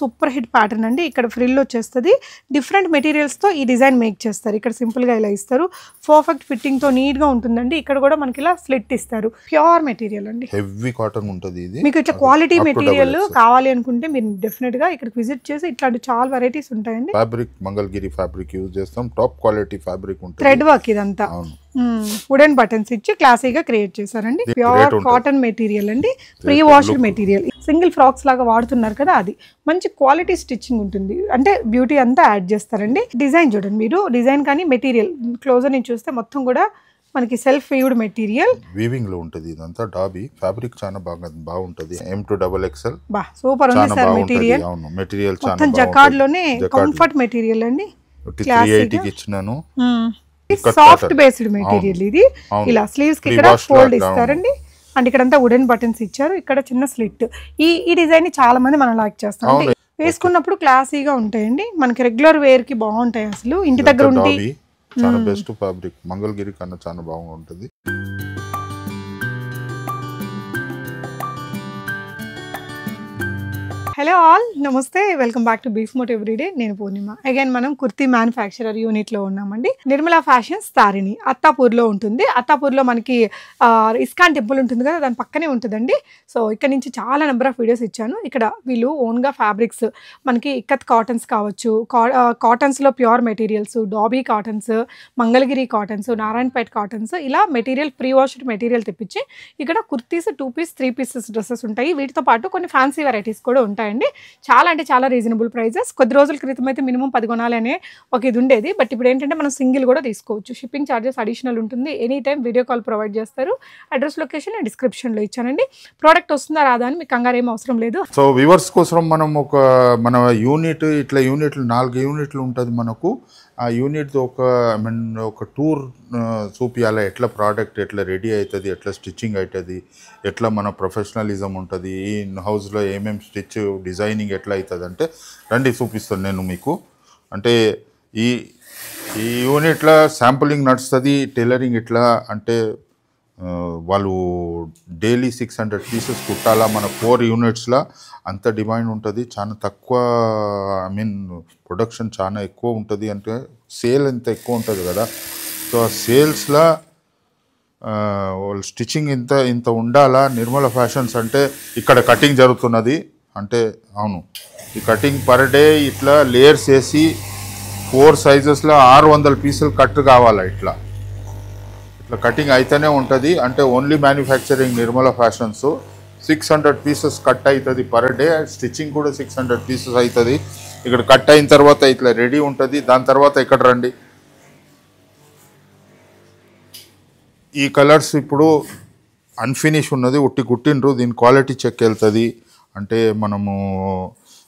Super hit pattern అండి. ఇక్కడ frill వచ్చేస్తది. డిఫరెంట్ మెటీరియల్స్ తో ఈ డిజైన్ మేక్ చేస్తారు. ఇక్కడ సింపుల్ గా ఇలా ఇస్తారు. పర్ఫెక్ట్ ఫిట్టింగ్ తో నీట్ గా ఉంటుందండి. ఇక్కడ కూడా మనకి ఇలా స్లిట్ ఇస్తారు. ప్యూర్ మెటీరియల్ అండి. హెవీ కాటన్ ఉంటది ఇది. మీకు ఇట్లా క్వాలిటీ మెటీరియల్ కావాలి అనుకుంటే మీరు డెఫినెట్ గా ఇక్కడికి విజిట్ చేసి ఇట్లాంటి చాలా వెరైటీస్ ఉంటాయండి. ఫ్యాబ్రిక్ మంగళగిరి ఫ్యాబ్రిక్ యూజ్ చేస్తాం. టాప్ క్వాలిటీ ఫ్యాబ్రిక్ ఉంటుంది. థ్రెడ్ వర్క్ ఇదంతా. వుడెన్ బటన్స్ ఇచ్చి క్లాసీగా క్రియేట్ చేశారండి. ప్యూర్ కాటన్ మెటీరియల్ అండి. Pre washed material. Single frocks లాగా వాడుతున్నారు కదా, అది మంచి క్వాలిటీ స్టిచ్చింగ్ ఉంటుంది. అంటే బ్యూటీ అంతా యాడ్ చేస్తారండి. డిజైన్ చూడండి మీరు, డిజైన్ కానీ మెటీరియల్ క్లోజర్ నుంచి చూస్తే మొత్తం కూడా మనకి సెల్ఫ్ వీవ్డ్ మెటీరియల్ వీవింగ్ లో ఉంటది. ఇదంతా డాబీ ఫ్యాబ్రిక్ చాలా బాగుంటది. M2XXL బా సూపర్ ఉంది సార్ మెటీరియల్. అవును మెటీరియల్ చాలా మొత్తం జకార్డ్ లోనే కంఫర్ట్ మెటీరియల్ అండి. 380 కి ఇచ్చినాను. సాఫ్ట్ బేస్డ్ మెటీరియల్ ఇది. ఇలా స్లీవ్స్ కి ఇక్కడ ఫోల్డ్ ఇస్తారండి. అండ్ ఇక్కడ అంతా వుడెన్ బటన్స్ ఇచ్చారు. ఇక్కడ చిన్న స్లిట్. ఈ డిజైన్ ని చాలా మంది మనం లైక్ చేస్తాం. వేసుకున్నప్పుడు క్లాసీగా ఉంటాయండి. మనకి రెగ్యులర్ వేర్ కి బాగుంటాయి. అసలు ఇంటి దగ్గర ఉంటే చాలా బెస్ట్ ఫ్యాబ్రిక్. మంగళగిరి కన్నా చాలా బాగుంటుంది. హలో ఆల్, నమస్తే, వెల్కమ్ బ్యాక్ టు బీఫ్ మోట్ ఎవ్రీడే. నేను పూర్ణిమ. అగైన్ మనం కుర్తీ మ్యానుఫ్యాక్చరర్ యూనిట్లో ఉన్నామండి. నిర్మలా ఫ్యాషన్స్ తారిణి అత్తాపూర్లో ఉంటుంది. అత్తాపూర్లో మనకి ఇస్కాన్ టెంపుల్ ఉంటుంది కదా, దాని పక్కనే ఉంటుందండి. సో ఇక్కడ నుంచి చాలా నెంబర్ ఆఫ్ వీడియోస్ ఇచ్చాను. ఇక్కడ వీళ్ళు ఓన్గా ఫ్యాబ్రిక్స్ మనకి ఇక్కత్ కాటన్స్ కావచ్చు, కాటన్స్లో pure materials, dobby cottons, Mangalagiri cottons, Narayanpet cottons, ఇలా మెటీరియల్ ప్రీ వాష్డ్ మెటీరియల్ తెప్పించి ఇక్కడ కుర్తీస్ 2 పీస్ 3 పీసెస్ డ్రెస్సెస్ ఉంటాయి. వీటితో పాటు కొన్ని ఫ్యాన్సీ వెరైటీస్ కూడా ఉంటాయి. చాలా అంటే చాలా రీజనబుల్ ప్రైజెస్. కొద్ది రోజుల క్రితం అయితే మినిమం 10 కొనాలనే ఒక ఇది ఉండేది. బట్ ఇప్పుడు ఏంటంటే మనం సింగిల్ కూడా తీసుకోవచ్చు. షిప్పింగ్ ఛార్జెస్ అడిషనల్ ఉంటుంది. Any time video call provide చేస్తారు. అడ్రస్ లొకేషన్ నేను డిస్క్రిప్షన్లో ఇచ్చానండి. ప్రోడక్ట్ వస్తుందా రాదా అని మీకు కంగారు ఏం అవసరం లేదు. సో వ్యూవర్స్ కోసం మనం మన యూనిట్ ఇట్లా యూనిట్లు 4 యూనిట్లు ఉంటుంది మనకు. ఆ యూనిట్ ఒక టూర్ చూపించాలి. ఎట్లా ప్రోడక్ట్ ఎట్లా రెడీ అవుతుంది, ఎట్లా స్టిచ్చింగ్ అవుతుంది, ఎట్లా మన ప్రొఫెషనలిజం ఉంటుంది, ఈ హౌస్లో ఏమేమి స్టిచ్ డిజైనింగ్ ఎట్లా అవుతుంది అంటే రండి చూపిస్తాను నేను మీకు. అంటే ఈ యూనిట్లో శాంపులింగ్ నడుస్తుంది. టైలరింగ్ ఎట్లా అంటే వాళ్ళు డైలీ 600 పీసెస్ కుట్టాలా. మన 4 యూనిట్స్లో అంత డిమాండ్ ఉంటుంది. చాలా తక్కువ, ప్రొడక్షన్ చాలా ఎక్కువ ఉంటుంది. అంటే సేల్ ఎంత ఎక్కువ ఉంటుంది కదా. సో ఆ సేల్స్లో స్టిచ్చింగ్ ఇంత ఉండాలా. నిర్మల ఫ్యాషన్స్ అంటే ఇక్కడ కటింగ్ జరుగుతున్నది అంటే అవును. ఈ కటింగ్ పర్ డే ఇట్లా లేయర్స్ వేసి 4 సైజెస్లో 600 పీసులు కట్ కావాలా. ఇట్లా కటింగ్ అయితేనే ఉంటుంది. అంటే only manufacturing Nirmala fashions 600 pieces cut అవుతుంది పర్ డే. స్టిచ్చింగ్ కూడా 600 పీసెస్ అవుతుంది. ఇక్కడ కట్ అయిన తర్వాత ఇట్లా రెడీ ఉంటుంది. దాని తర్వాత ఇక్కడ రండి. ఈ కలర్స్ ఇప్పుడు అన్ఫినిష్ ఉన్నది, ఉట్టి కుట్టిండ్రు. దీని క్వాలిటీ చెక్ వెళ్తుంది. అంటే మనము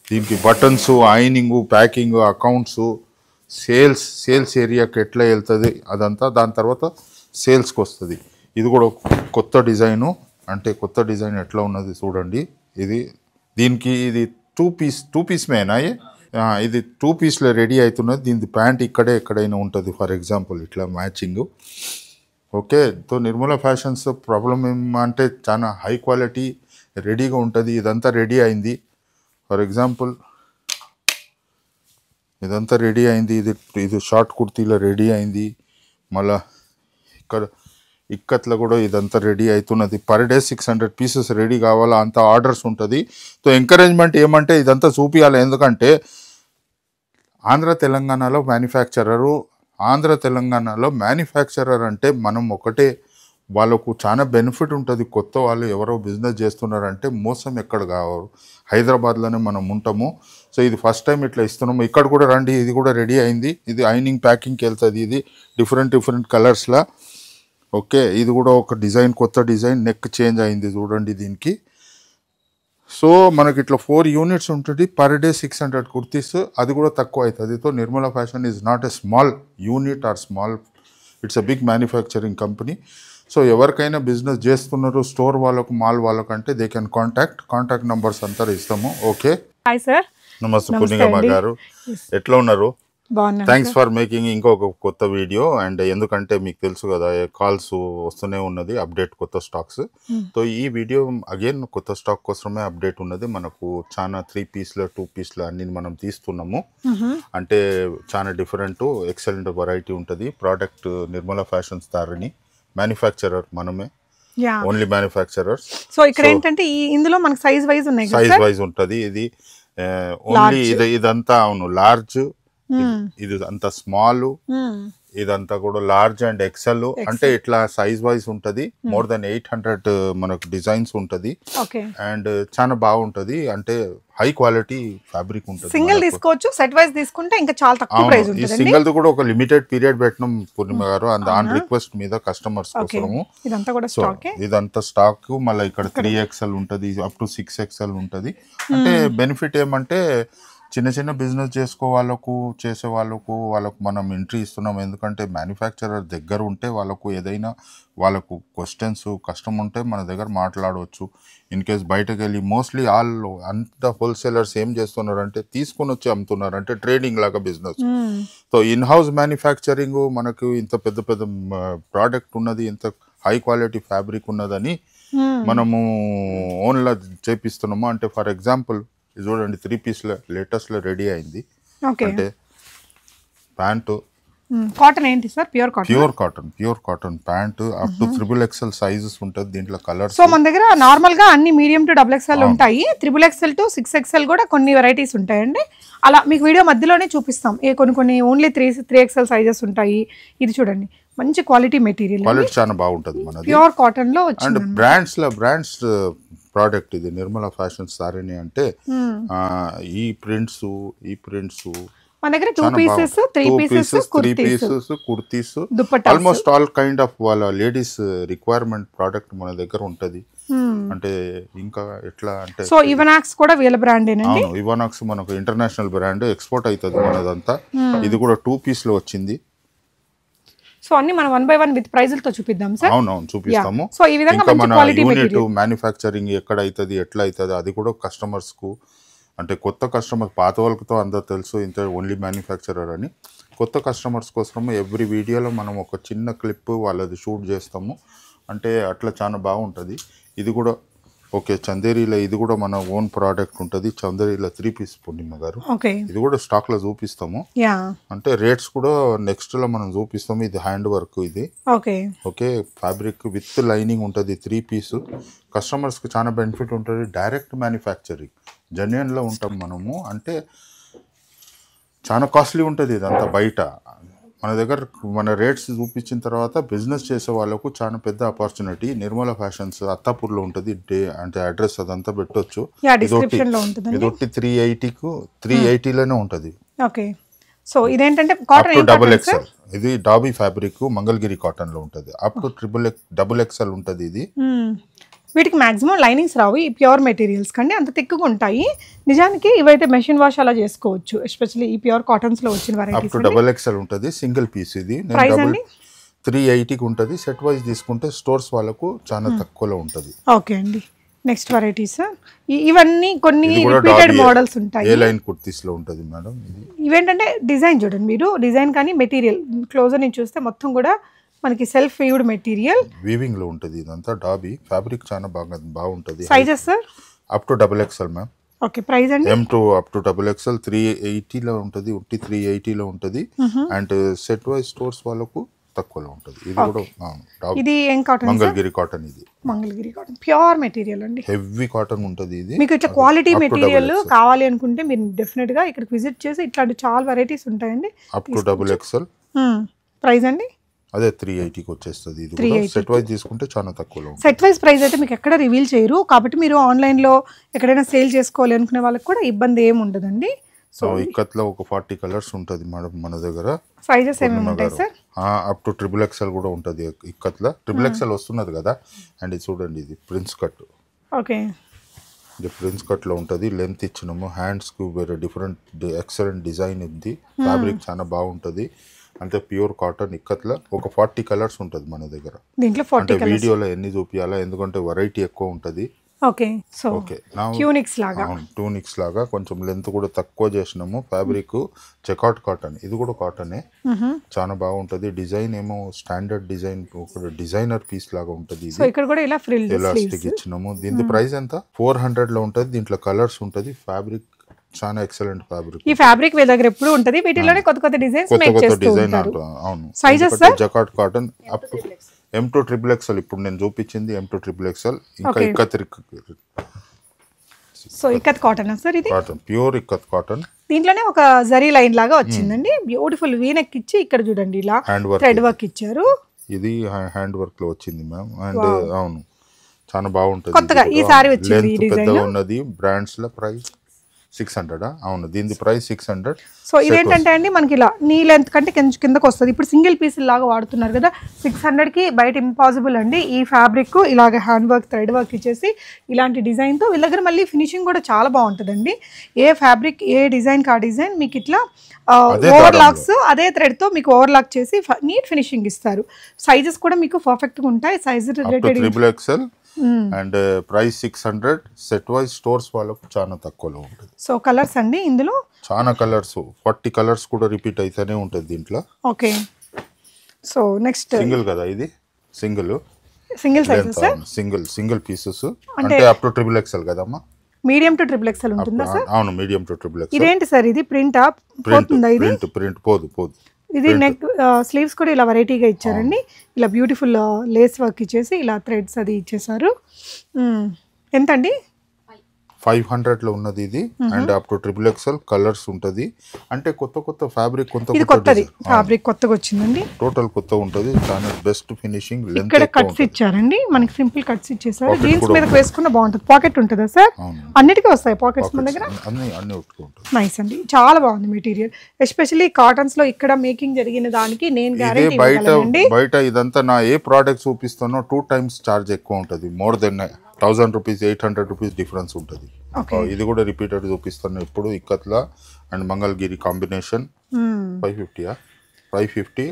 దీనికి బటన్స్, ఐనింగు, ప్యాకింగ్, అకౌంట్స్, సేల్స్ ఏరియాకి ఎట్లా వెళ్తుంది అదంతా. దాని తర్వాత సేల్స్కి వస్తుంది. ఇది కూడా కొత్త డిజైను. అంటే కొత్త డిజైన్ ఎట్లా ఉన్నది చూడండి. దీనికి ఇది 2 పీస్ మేనా. ఇది 2 పీస్లో రెడీ అవుతున్నది. దీని ప్యాంట్ ఎక్కడైనా ఉంటుంది. ఫర్ ఎగ్జాంపుల్ ఇట్లా matching. Okay. So Nirmala fashions problem ఏమంటే చాలా హై క్వాలిటీ రెడీగా ఉంటుంది. ఇదంతా రెడీ అయింది. ఫర్ ఎగ్జాంపుల్ ఇదంతా రెడీ అయింది. ఇది షార్ట్ కుర్తీలో రెడీ అయింది. మళ్ళా ఇక్కడ ఇక్కత్లో కూడా ఇదంతా రెడీ అవుతున్నది. పర్ డే 600 పీసెస్ రెడీ కావాలా. అంత ఆర్డర్స్ ఉంటుంది. సో ఎంకరేజ్మెంట్ ఏమంటే ఇదంతా చూపించాలి. ఎందుకంటే ఆంధ్ర తెలంగాణలో మ్యానుఫ్యాక్చరర్ అంటే మనం ఒకటే, వాళ్ళకు చాలా బెనిఫిట్ ఉంటుంది. కొత్త వాళ్ళు ఎవరో బిజినెస్ చేస్తున్నారంటే మోసం ఎక్కడ కావాలి. హైదరాబాద్లోనే మనం ఉంటాము. సో ఇది ఫస్ట్ టైం ఇట్లా ఇస్తున్నాము. ఇక్కడ కూడా రండి. ఇది కూడా రెడీ అయింది. ఇది ఐనింగ్ ప్యాకింగ్కి వెళ్తుంది. ఇది డిఫరెంట్ కలర్స్లో. ఓకే. ఇది కూడా ఒక డిజైన్, కొత్త డిజైన్. నెక్ చేంజ్ అయింది చూడండి దీనికి. సో మనకి ఇట్లా 4 యూనిట్స్ ఉంటుంది. Per day 600 kurtis. అది కూడా తక్కువ అవుతుంది. So Nirmala fashion is not a small unit or small, it's a big manufacturing company. So ఎవరికైనా బిజినెస్ చేస్తున్నారు, స్టోర్ వాళ్ళకు, మాల్ వాళ్ళకంటే దే కెన్ కాంటాక్ట్ నంబర్స్ అంతా ఇస్తాము. ఓకే. Hi sir. నమస్తే పూర్ణిమ గారు, ఎట్లా ఉన్నారు? బాగున్నాను థ్యాంక్స్ ఫర్ మేకింగ్ ఇంకొక కొత్త వీడియో. అండ్ ఎందుకంటే మీకు తెలుసు కదా కాల్స్ వస్తూనే ఉన్నది అప్డేట్ కొత్త స్టాక్స్. సో ఈ వీడియో అగైన్ కొత్త స్టాక్ కోసమే అప్డేట్ ఉన్నది. మనకు చాలా 3 పీస్లు 2 పీస్లు అన్ని మనం తీస్తున్నాము. అంటే చాలా డిఫరెంట్ ఎక్సలెంట్ వెరైటీ ఉంటుంది. Product Nirmala fashions Tarini, manufacturer మనమే, ఓన్లీ మ్యానుఫ్యాక్చరర్స్. సో ఇక్కడ ఏంటంటే ఇందులో మనకి సైజ్ వైజ్ ఉన్నాయి, సైజ్ వైజ్ ఉంటుంది. ఇది ఓన్లీ ఇదంతా అవును లార్జ్, ఇది అంతా స్మాల్, ఇదంతా కూడా లార్జ్ అండ్ ఎక్సెల్. అంటే ఇట్లా సైజ్ వైజ్ ఉంటది. మోర్ దెన్ 800 మనకు డిజైన్స్ ఉంటది. అండ్ చాలా బాగుంటది. అంటే హై క్వాలిటీ ఫ్యాబ్రిక్ ఉంటుంది. సింగిల్ తీసుకోవచ్చు, సెట్ వైజ్ తీసుకుంటే ఇంకా చాలా తక్కువ ప్రైస్ ఉంటుంది. ఈ సింగిల్ కూడా ఒక లిమిటెడ్ పీరియడ్ పెట్టినాం పూర్ణిమ గారు, ఆన్ రిక్వెస్ట్ మీద కస్టమర్స్ కోసము. ఇదంతా కూడా స్టాక్, ఇదంతా స్టాక్. మళ్ళీ ఇక్కడ 3XL ఉంటది, అప్ టు 6XL ఉంటది. అంటే బెనిఫిట్ ఏమంటే చిన్న చిన్న బిజినెస్ చేసే వాళ్ళకు మనం ఎంట్రీ ఇస్తున్నాం. ఎందుకంటే మ్యానుఫ్యాక్చరర్ దగ్గర ఉంటే వాళ్ళకు ఏదైనా వాళ్ళకు క్వశ్చన్స్ కష్టం ఉంటే మన దగ్గర మాట్లాడవచ్చు. ఇన్ కేస్ బయటకు వెళ్ళి మోస్ట్లీ అంత హోల్సేలర్స్ ఏం చేస్తున్నారంటే తీసుకొని వచ్చి అమ్ముతున్నారు, అంటే ట్రేడింగ్ లాగా business. So in house manufacturing మనకు ఇంత పెద్ద పెద్ద ప్రోడక్ట్ ఉన్నది, ఇంత హై క్వాలిటీ ఫ్యాబ్రిక్ ఉన్నదని మనము ఓన్లా చేపిస్తున్నాము. అంటే ఫర్ ఎగ్జాంపుల్ ఇది చూడండి, 3 పీస్ల లేటెస్ట్లో రెడీ అయింది. అంటే ప్యాంటు కాటన్ ఏంటి sir? Pure cotton pant up to XXL sizes ఉంటుంది దీంట్లో కలర్స్. సో మన దగ్గర నార్మల్ గా అన్ని మీడియం టు XXL ఉంటాయి. XXL టు 6XL కూడా కొన్ని వెరైటీస్ ఉంటాయండి. అలా మీకు వీడియో మధ్యలోనే చూపిస్తాం. కొన్ని ఓన్లీ 3XL సైజెస్ ఉంటాయి. ఇది చూడండి, మంచి క్వాలిటీ మెటీరియల్, క్వాలిటీ చాలా బాగుంటుంది మనది. ప్యూర్ కాటన్ లో వచ్చింది. అండ్ బ్రాండ్స్ ప్రోడక్ట్ ఇది నిర్మలా ఫ్యాషన్స్ తారిణి. అంటే ఈ ప్రింట్స్ మన దగ్గర 2 pieces 3 pieces kurtis almost all kind of వాళ్ళ లేడీస్ రిక్వైర్మెంట్ ప్రోడక్ట్ మన దగ్గర ఉంటది. అంటే ఇంకా ఎట్లా అంటే సో ఇవనాక్స్ కూడా వీళ్ళ బ్రాండేనండి. అవును, ఇవనాక్స్ మనకు ఇంటర్నేషనల్ బ్రాండ్, ఎక్స్పోర్ట్ అవుతుంది మనదంతా. ఇది కూడా 2 పీస్లో వచ్చింది. సో అన్ని మనం 1 బై 1 విత్ ప్రైజులతో చూపిద్దాం సార్. అవునవును చూపిస్తాము. సో ఈ విధంగా మంచి క్వాలిటీ మెటీరియల్, మ్యానుఫ్యాక్చరింగ్ ఎక్కడ అవుతుంది, ఎట్లా అవుతుంది అది కూడా కస్టమర్స్ కు, అంటే కొత్త కస్టమర్, పాత వాళ్ళతో అందరూ తెలుసు ఇంత ఓన్లీ మ్యానుఫ్యాక్చరర్ అని. కొత్త కస్టమర్స్ కోసము ఎవ్రీ వీడియోలో మనం ఒక చిన్న క్లిప్ వాళ్ళది షూట్ చేస్తాము. అంటే అట్లా చాలా బాగుంటుంది. ఇది కూడా ఓకే, చందేరీలో ఇది కూడా మన ఓన్ ప్రోడక్ట్ ఉంటుంది. చందేరీలో 3 పీస్ పూర్ణిమ గారు, ఇది కూడా స్టాక్ లో చూపిస్తాము. అంటే రేట్స్ కూడా నెక్స్ట్ లో మనం చూపిస్తాము. ఇది హ్యాండ్ వర్క్, ఇది ఓకే ఫ్యాబ్రిక్ విత్ లైనింగ్ ఉంటుంది. 3 పీస్ కస్టమర్స్ కి చాలా బెనిఫిట్ ఉంటుంది. డైరెక్ట్ మ్యానుఫ్యాక్చరింగ్ జెన్యూన్ లో ఉంటాం మనము. అంటే చాలా కాస్ట్లీ ఉంటుంది ఇదంతా బయట. మన దగ్గర మన రేట్స్ చూపించిన తర్వాత బిజినెస్ చేసే వాళ్ళకు చాలా పెద్ద ఆపర్చునిటీ. నిర్మలా ఫ్యాషన్స్ అత్తాపూర్లో ఉంటుంది. అంటే అడ్రస్ అదంతా పెట్టొచ్చు. ఇదొట్టి 380లోనే ఉంటుంది. సో ఇదేంటంటే కాటన్ XXL, ఇది డాబీ ఫ్యాబ్రిక్ మంగళగిరి కాటన్ లో ఉంటుంది. అప్ టు XXL ఉంటుంది. ఇది వీటికి మాక్సిమం లైనింగ్స్ రావు, ఈ ప్యూర్ మెటీరియల్స్ కంటే అంత తిక్కుగా ఉంటాయి. నిజానికి ఇవైతే మెషిన్ వాష్ అలా చేసుకోవచ్చు, ఎస్పెషల్లీ ఈ ప్యూర్ కాటన్స్ లో వచ్చిన వెరైటీస్. అప్ టు XXL ఉంటుంది. సింగిల్ పీస్ ఇది 380కి ఉంటుంది. సెట్ వైజ్ తీసుకుంటే స్టోర్స్ వాళ్ళకు చాలా తక్కువలో ఉంటుంది. ఓకే అండి, నెక్స్ట్ వెరైటీస్ ఇవన్నీ కొన్ని రిపీటెడ్ మోడల్స్ ఉంటాయి. ఏ లైన్ కుర్తీస్ లో ఉంటుంది మేడం. ఇవేంటంటే డిజైన్ చూడండి మీరు, డిజైన్ కానీ మెటీరియల్ క్లోజర్ నుంచి చూస్తే మొత్తం కూడా మనకి సెల్ఫ్ వీవ్డ్ మెటీరియల్, వీవింగ్ లో ఉంటుంది. ఇదంతా డాబీ ఫ్యాబ్రిక్ చాలా బాగుంటుంది. Sizes sir up to XXL ma'am. Okay, price అండి M to up to XXL 380లో ఉంటుంది. 380లో ఉంటుంది. అండ్ సెట్ వైజ్ స్టోర్స్ వాళ్ళకు తక్కువలో ఉంటుంది. ఇది కూడా ఇది ఏం కాటన్? మంగళగిరి కాటన్. ఇది మంగళగిరి కాటన్ ప్యూర్ మెటీరియల్ అండి, హెవీ కాటన్ ఉంటుంది. ఇది మీకు ఇట్లా క్వాలిటీ మెటీరియల్ కావాలి అనుకుంటే మీరు డెఫినెట్ గా ఇక్కడికి విజిట్ చేసి ఇట్లాంటి చాలా వెరైటీస్ ఉంటాయండి. Up to XXL. ప్రైస్ అండి అదే 380కి వచ్చేస్తుంది. ఇది కూడా సెట్ వైజ్ తీసుకుంటే చాలా తక్కువలో. సెట్ వైజ్ ప్రైస్ అయితే మీకు ఎక్కడ రివీల్ చేయరు, కాబట్టి మీరు ఆన్లైన్ లో ఎక్కడైనా సేల్ చేసుకోవాలి అనుకునే వాళ్ళకి కూడా ఇబ్బంది ఏమి ఉండదండి. సో ఇక్కత్లో ఒక 40 కలర్స్ ఉంటుంది మేడం మన దగ్గర. సైజెస్ ఏమేమి ఉంటాయి సార్? అప్ టు XXL కూడా ఉంటుంది ఇక్కత్లో. XXL వస్తున్నది కదా. అండ్ ఇది చూడండి, ఇది ప్రిన్స్ కట్. ఓకే, ఇది ప్రిన్స్ కట్ లో ఉంటుంది. లెంత్ ఇచ్చినాము. హ్యాండ్స్ కు వేరే డిఫరెంట్ ఎక్సలెంట్ డిజైన్ ఉంది. ఫ్యాబ్రిక్ చాలా బాగుంటుంది. అంటే ప్యూర్ కాటన్ ఇక్కత్లో ఒక 40 కలర్స్ ఉంటుంది మన దగ్గర. దీంట్లో 40 కలర్స్. వీడియోలో ఎన్ని చూపించాలా, ఎందుకంటే వెరైటీ ఎక్కువ ఉంటుంది. ఓకే సో ఓకే ట్యూనిక్స్ లాగా టూనిక్స్ లాగా కొంచెం లెంత్ కూడా తక్కువ చేసినాము. ఫ్యాబ్రిక్ చెక్అవుట్ కాటన్, ఇది కూడా కాటనే, చాలా బాగుంటది. డిజైన్ ఏమో స్టాండర్డ్ డిజైన్, ఒక డిజైనర్ పీస్ లాగా ఉంటది. సో ఇక్కడ కూడా ఇలా ఫ్రిల్ ఎలాస్టిక్ ఇచ్చినాము. దీని ప్రైస్ ఎంత? 400 లో ఉంటది. దీంట్లో కలర్స్ ఉంటది. ఫ్యాబ్రిక్ చాలా ఎక్సలెంట్ ఫ్యాబ్రిక్. ఈ ఫ్యాబ్రిక్ మీ దగ్గర ఎప్పుడు ఉంటది, వీటిలోనే కొత్త కొత్త డిజైన్స్ మేక్ చేస్తూ డిజైన్ ఉంటారు. అవును. Sizes jacquard cotton up to M2 XXL. ఇప్పుడు నేను చూపించింది M2 XXL. ఇంకా ikat so ikat cotton sir, ఇది కాటన్, ప్యూర్ ఇక్కత్ కాటన్. దీంట్లోనే ఒక జరీ లైన్ లాగా వచ్చిందండి. బ్యూటిఫుల్ వీనెక్ ఇచ్చి ఇక్కడ చూడండి ఇలా థ్రెడ్ వర్క్ ఇచ్చారు. ఇది హ్యాండ్ వర్క్ లో వచ్చింది మ్యామ్. అండ్ అవును, చాలా బాగుంటది. కొత్తగా ఈసారి వచ్చింది ఈ డిజైన్. పెద్దగా ఉన్నది. బ్రాండ్స్ లో ప్రైస్ 600. అవును, దీని ప్రైస్ 600. సో ఇదేంటంటే అండి మనకి ఇలా నీ లెంత్ కంటే కొంచెం కిందకు వస్తుంది. ఇప్పుడు సింగిల్ పీస్ లాగా వాడుతున్నారు కదా, 600 కి బయట ఇంపాసిబుల్ అండి. ఈ ఫ్యాబ్రిక్ ఇలాగ హ్యాండ్ వర్క్ థ్రెడ్ వర్క్ ఇచ్చేసి ఇలాంటి డిజైన్తో వీళ్ళ దగ్గర మళ్ళీ ఫినిషింగ్ కూడా చాలా బాగుంటుందండి. ఏ ఫ్యాబ్రిక్ ఏ డిజైన్ కా డిజైన్ మీకు ఇట్లా ఓవర్లాక్స్ అదే థ్రెడ్తో మీకు ఓవర్లాక్ చేసి నీట్ ఫినిషింగ్ ఇస్తారు. సైజెస్ కూడా మీకు పర్ఫెక్ట్గా ఉంటాయి. Size related XXL and price 600. Set wise stores వాళ్ళకు చాలా తక్కువలో ఉంటుంది. సో కలర్స్ అండి ఇందులో చాలా కలర్స్, 40 కలర్స్ కూడా రిపీట్ అయితేనే ఉంటుంది దీంట్లో. ఓకే సో నెక్స్ట్ సింగిల్ కదా, ఇది సింగిల్ సైజెస్ సింగిల్ పీసెస్ అంటే అప్ టు XXL కదమ్మా. మీడియం టు XXL ఉంటుందా సార్? అవును, మీడియం టు XXL. ఇదేంటి సార్, ఇది ప్రింట్ పోతుందా? ఇది ప్రింట్ పోదు. ఇది నెక్ స్లీవ్స్ కూడా ఇలా వెరైటీగా ఇచ్చారండి. ఇలా బ్యూటిఫుల్ లేస్ వర్క్ ఇచ్చేసి ఇలా థ్రెడ్స్ అది ఇచ్చేసారు. ఎంత అండి? 500 లో ఉన్నది ఇది. And up to XXL colours ఉంటది. అంటే కొత్త ఫ్యాబ్రిక్, కొత్తది ఫ్యాబ్రిక్ కొత్తగా వచ్చిందండి. టోటల్ కొత్త ఉంటది. చాలా బెస్ట్ ఫినిషింగ్. ఇక్కడ కట్స్ ఇచ్చారండి మనకి, సింపుల్ కట్స్ ఇచ్చేసారు. జీన్స్ మీద వేసుకున్న బాగుంటుంది. పాకెట్ ఉంటుందా సార్? అన్నిటికీ వస్తాయి పాకెట్స్ మన దగ్గర. అన్ని నైస్ అండి, చాలా బాగుంది మెటీరియల్. ఎస్పెషల్లీ కాటన్స్ లో ఇక్కడ మేకింగ్ జరిగిన దానికి నేను గ్యారెంటీ ఇవ్వగలనండి. బయట ఇదంతా నా ఏ ప్రోడక్ట్ చూపిస్తానో 2 times చార్జ్ ఎక్కువ ఉంటది. More then 1000 rupees 800 rupees difference ఉంటుంది. ఇది కూడా రిపీటెడ్ చూపిస్తాను ఇప్పుడు. ఇక్కత్లా అండ్ మంగళగిరి కాంబినేషన్ 550 XXL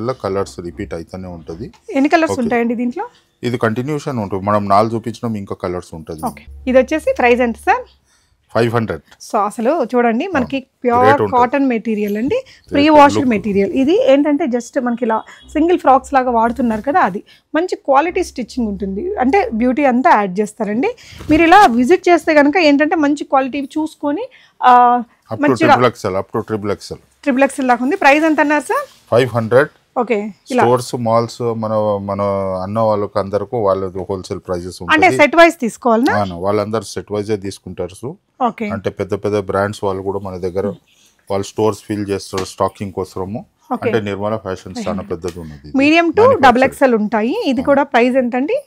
లో కలర్స్ రిపీట్ అయితేనే ఉంటుంది. ఎన్ని కలర్స్ ఉంటాయండి దీంట్లో? ఇది కంటిన్యూషన్ ఉంటుంది. మనం 4 చూపించినాం, ఇంకా కలర్స్ ఉంటుంది. ఇది వచ్చేసి ప్రైస్ ఎంత సార్? 500. సో అసలు చూడండి మనకి ప్యూర్ కాటన్ మెటీరియల్ అండి, ప్రీ వాష్డ్ మెటీరియల్. ఇది ఏంటంటే జస్ట్ మనకి ఇలా సింగిల్ ఫ్రాక్స్ లాగా వాడుతున్నారు కదా, అది మంచి క్వాలిటీ స్టిచ్చింగ్ ఉంటుంది. అంటే బ్యూటీ అంతా యాడ్ చేస్తారండి. మీరు ఇలా విజిట్ చేస్తే కనుక ఏంటంటే మంచి క్వాలిటీ చూసుకొని మంచిగా XXL దాకా ఉంది. ప్రైస్ ఎంత అన్నారు సార్? 500. ఓకే, స్టోర్స్ మాల్స్ మన అన్న వాళ్ళకి అందరికి వాళ్ళది హోల్సేల్ ప్రైజెస్ ఉంటాయి. అంటే సెట్ వైస్ తీసుకోవాలనా? వాళ్ళందరూ సెట్ వైజే తీసుకుంటారు. ఓకే, అంటే పెద్ద బ్రాండ్స్ వాళ్ళు కూడా మన దగ్గర వాళ్ళు స్టోర్స్ ఫిల్ చేస్తారు స్టాకింగ్ కోసము. అంటే నిర్మల ఫ్యాషన్స్ చాలా పెద్దది ఉన్నది. మీడియం టు XXL ఉంటాయి. ఇది కూడా ప్రైస్ ఎంత అండి?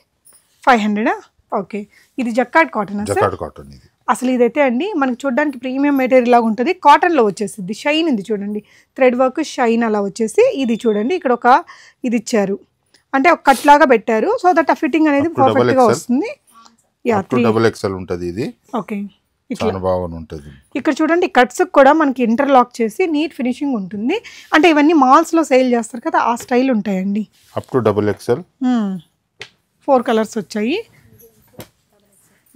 500. ఓకే, ఇది జకార్డ్ కాటన్. జకార్డ్ కాటన్ ఇది. అసలు ఇదైతే అండి మనకి చూడడానికి ప్రీమియం మెటీరియల్ లాగా ఉంటుంది. కాటన్లో వచ్చేసింది. షైన్ ఉంది చూడండి, థ్రెడ్ వర్క్ షైన్ అలా వచ్చేసి. ఇది చూడండి ఇక్కడ ఒక ఇది ఇచ్చారు, అంటే ఒక కట్ లాగా పెట్టారు. సో దట్ ఆ ఫిట్టింగ్ అనేది పర్ఫెక్ట్ గా వస్తుంది. XXL ఉంటుంది ఇది. ఓకే, చాలా బాగుంటుంది. ఇక్కడ చూడండి కట్స్ కూడా మనకి ఇంటర్లాక్ చేసి నీట్ ఫినిషింగ్ ఉంటుంది. అంటే ఇవన్నీ మాల్స్ లో సేల్ చేస్తారు కదా, ఆ స్టైల్ ఉంటాయండి. అప్ టు XXL 4 కలర్స్ వచ్చాయి.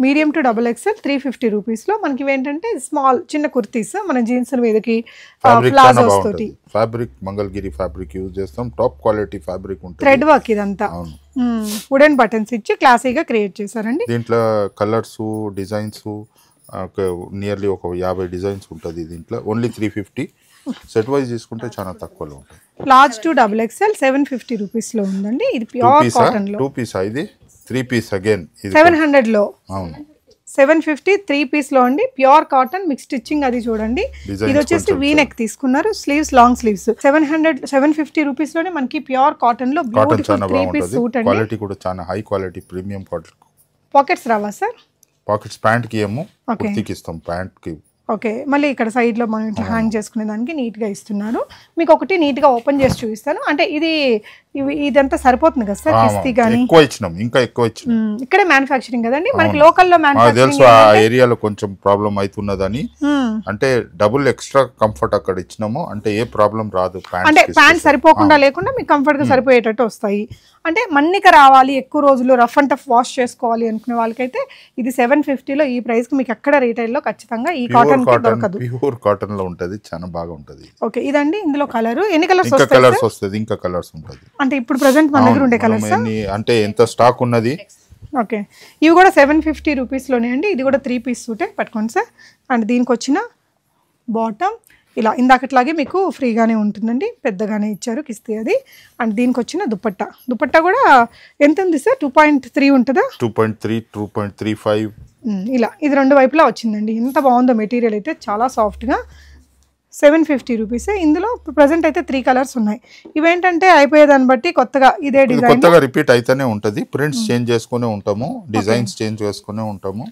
మీడియం టు XXL 350 రూపీస్లో మనకి ఏంటంటే స్మాల్ చిన్న కుర్తీస్ మన జీన్స్ మీదకి ప్లాజోస్ తోటి. ఫ్యాబ్రిక్ మంగళగిరి ఫ్యాబ్రిక్ యూజ్ చేస్తాం. టాప్ క్వాలిటీ ఫ్యాబ్రిక్ ఉంటుంది. థ్రెడ్ వర్క్ ఇదంతా వుడెన్ బటన్స్ ఇచ్చి క్లాసీగా క్రియేట్ చేశారండి. దీంట్లో కలర్స్ డిజైన్స్ నియర్లీ ఒక 50 డిజైన్స్ ఉంటుంది దీంట్లో. ఓన్లీ 350. సెట్ వైజ్ తీసుకుంటే చాలా తక్కువలో ఉంటుంది. లార్జ్ టు XXL 750 రూపీస్లో ఉందండి. ఇది ప్యూర్ కాటన్ లో 2 పీస్. ఇది 3 పీస్ అగైన్ 700 లో. అవును, 750 3 పీస్ లో అండి. ప్యూర్ కాటన్ మిక్స్ స్టిచ్చింగ్ అది చూడండి. ఇది వచ్చేసి వీ నెక్ తీసుకున్నారు, స్లీవ్స్ లాంగ్ స్లీవ్స్. 750 రూపీస్ లోనే మనకి ప్యూర్ కాటన్ లో బ్యూటిఫుల్ 3 పీస్ సూట్ అండి. క్వాలిటీ కూడా చాలా high quality premium quality. Pockets రావా సార్? పాకెట్స్ ప్యాంట్ కి ఏమో కుర్తీకి ఇస్తాం, ప్యాంట్ కి. ఓకే, మళ్ళీ ఇక్కడ సైడ్ లో మనం ఇట్లా హ్యాంగ్ చేసుకునే దానికి నీట్ గా ఇస్తున్నారు. మీకు ఒకటి నీట్ గా ఓపెన్ చేసి చూపిస్తాను. అంటే ఇదంతా సరిపోతుంది కదా సార్? కిస్తీ గానీ ఎక్కువ ఇచ్చినాం, ఇంకా ఎక్కువ ఇచ్చినాం. ఇక్కడే మ్యానుఫ్యాక్చరింగ్ కదండి మనకి, లోకల్ లో తెలుసు. ఆ ఏరియాలో కొంచెం ప్రాబ్లం అవుతున్నదని అంటే డబుల్ ఎక్స్ట్రా కంఫర్ట్ అక్కడ ఇచ్చినాము అంటే ఏ ప్రాబ్లం రాదు. అంటే ప్యాంట్ సరిపోకుండా లేకుండా మీకు కంఫర్ట్ గా సరిపోయేటట్టు వస్తాయి. అంటే మన్నిక రావాలి, ఎక్కువ రోజులు రఫ్ అండ్ టఫ్ వాష్ చేసుకోవాలి అనుకునే వాళ్ళకైతే ఇది 750 లో ఈ ప్రైస్ కి మీకు ఎక్కడ రీటైల్ లో ఖచ్చితంగా ఈ కాటన్ దొరకదు. ప్యూర్ కాటన్ లో ఉంటది, చాలా బాగా ఉంటది. ఓకే, ఇదండి ఇందులో కలర్ ఎన్ని కలర్స్ ఇంకా కలర్స్ వస్తుంది, ఇంకా కలర్స్ ఉంటది. అంటే ఇప్పుడు ప్రెసెంట్ మన దగ్గర ఉండే కలర్స్ అంటే ఎంత స్టాక్ ఉన్నది. ఓకే, ఇవి కూడా 750 రూపీస్లోనే అండి. ఇది కూడా 3 పీస్ సూటే పట్టుకోండి సార్. అండ్ దీనికి వచ్చిన బాటమ్ ఇలా ఇందాకట్లాగే మీకు ఫ్రీగానే ఉంటుందండి, పెద్దగానే ఇచ్చారు కిస్తీ అది. అండ్ దీనికి వచ్చిన దుపట్టా కూడా ఎంత ఉంది సార్? 2.3 ఉంటుందా? 2.3, 2.35 ఇలా ఇది రెండు వైపులా వచ్చిందండి. ఎంత బాగుందో మెటీరియల్ అయితే, చాలా సాఫ్ట్గా. 750 రూపీస్. ఇందులో ప్రజెంట్ అయితే 3 కలర్స్ ఉన్నాయి. ఇవేంటంటే అయిపోయేదాన్ని బట్టి కొత్తగా ఇదే డిజైన్ కొత్తగా రిపీట్ అయితేనే ఉంటుంది. ప్రింట్స్ చేంజ్ చేసుకునే ఉంటాము, డిజైన్స్ చేంజ్ చేసుకునే ఉంటాము.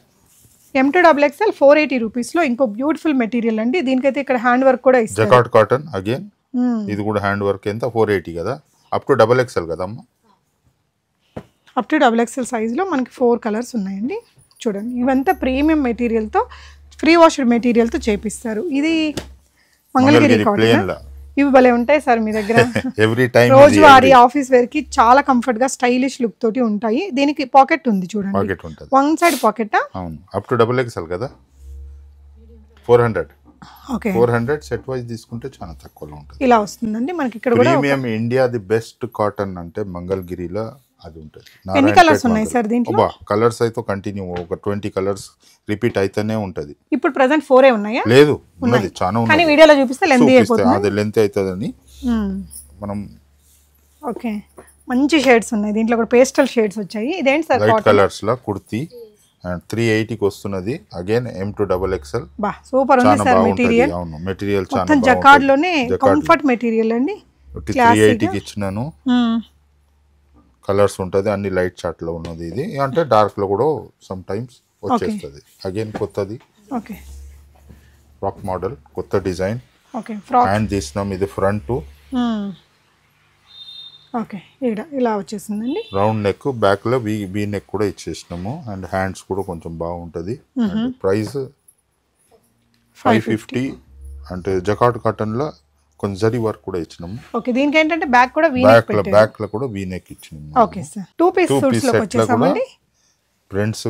M2XXL 480 రూపీస్లో ఇంకో బ్యూటిఫుల్ మెటీరియల్ అండి. దీనికైతే ఇక్కడ హ్యాండ్ వర్క్ కూడా ఇస్తారు. జకార్డ్ కాటన్ అగైన్, ఇది కూడా హ్యాండ్ వర్క్. ఎంత? 480 కదా, అప్ టు XXL కదమ్మా. అప్ టు XXL సైజ్లో మనకి 4 కలర్స్ ఉన్నాయండి. చూడండి, ఇవంతా ప్రీమియం మెటీరియల్తో, ఫ్రీ వాష్డ్ మెటీరియల్తో చేపిస్తారు. ఇది మంగళగిరి కాటన్. ఇవి భలే ఉంటాయి సార్ మీ దగ్గర. ఎవ్రీ టైం రోజువారీ ఆఫీస్ వేర్ కి చాలా కంఫర్ట్ గా స్టైలిష్ లుక్ తోటి ఉంటాయి. దీనికి పాకెట్ ఉంది చూడండి, పాకెట్ ఉంటుంది, వన్ సైడ్ పాకెట్. అవును, అప్ టు XXL కదా. 400. ఓకే, 400 సెట్ వైజ్ తీసుకుంటే చాలా తక్కువలో ఉంటుంది. ఇలా వస్తుందండి మనకి ఇక్కడ కూడా. Premium India the best cotton అంటే మంగళగిరిలో అది ఉంటుంది. ఎన్ని కలర్స్ ఉన్నాయి సార్ దీంట్లో? కలర్స్ అయితే కంటిన్యూ ఒక 20 కలర్స్ రిపీట్ అయితేనే ఉంటది. ఇప్పుడు ప్రెజెంట్ 4 ఉన్నాయా? లేదు, ఉన్నది చాలా ఉంది. కానీ వీడియోలో చూపిస్తే లెంత్ అయిపోతుంది. అది లెంత్ అవుతుందని మనం. ఓకే, మంచి షేడ్స్ ఉన్నాయి దీంట్లో కూడా, పేస్టల్ షేడ్స్ వచ్చాయి. ఇదేంటి సార్? లైట్ కలర్స్ లో కుర్తీ 380కి వస్తున్నది. Again M2XXL. బా సూపర్ ఉంది సార్ మెటీరియల్. అవును, మెటీరియల్ చాలా మొత్తం జకార్డ్ లోనే కంఫర్ట్ మెటీరియల్ అండి. 380కి ఇచ్చినాను. కలర్స్ ఉంటుంది, అన్ని లైట్ చార్ట్ లో ఉన్నది. ఇది అంటే డార్క్ లో కూడా సమ్ టైమ్స్ వచ్చేస్తుంది. అగైన్ కొత్తది. ఓకే, ఫ్రాక్ మోడల్, కొత్త డిజైన్. ఓకే, ఫ్రాక్ హ్యాండ్ తీసినాం. ఇది ఫ్రంట్. ఓకే, ఇలా వచ్చేసిందండి. రౌండ్ నెక్, బ్యాక్ లో వీ నెక్ కూడా ఇచ్చేసినాము. అండ్ హ్యాండ్స్ కూడా కొంచెం బాగుంటది. ప్రైస్ 550. అంటే జకార్డ్ కాటన్ లో కొంచెం జరీ వర్క్ కూడా ఇచ్చినాము. ఓకే, దీనికి ఏంటంటే బ్యాక్ కూడా బ్యాక్ లో కూడా వీ నెక్ ఇచ్చినాము. ఓకే సార్, 2 పీస్ సూట్స్ లోకి వచ్చేసామండి. ప్రింట్స్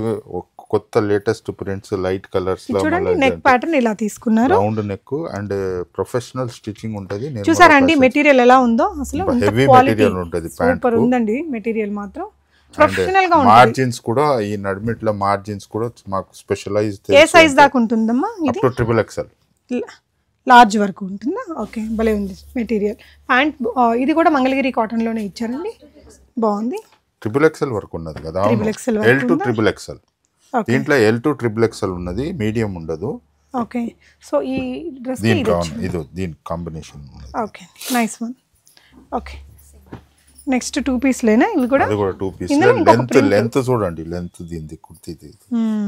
కొత్త లేటెస్ట్ ప్రింట్స్, లైట్ కలర్స్ లో చూడండి. నెక్ ప్యాటర్న్ ఇలా తీసుకున్నారు, round neck and professional stitching ఉంటది. చూసారండి మెటీరియల్ ఎలా ఉందో అసలు. హెవీ మెటీరియల్ ఉంటది. సూపర్ ఉందండి మెటీరియల్ మాత్రం, ప్రొఫెషనల్ గా ఉంది. మార్జిన్స్ కూడా ఈ నడిమిట్ల మార్జిన్స్ కూడా మాకు స్పెషలైజ్డ్. ఏ సైజ్ దాకా ఉంటుందమ్మా ఇది? అప్ టు XXL లార్జ్ వరకు ఉంటుందా? ఓకే, భలే ఉంది మెటీరియల్. ప్యాంట్ ఇది కూడా మంగళగిరి కాటన్ లోనే ఇచ్చారండి, బాగుంది. XXL వరకు ఉన్నది కదా. L to XXL. దీంట్లో L to XXL ఉన్నది, మీడియం ఉండదు. ఓకే, సో ఈ డ్రెస్ ఇది దీని combination. Okay, nice one. Okay, next 2 piece లేనా? ఇవి కూడా అది కూడా 2 పీస్. లెంత్ చూడండి, లెంత్ దీనిది కుర్తీది.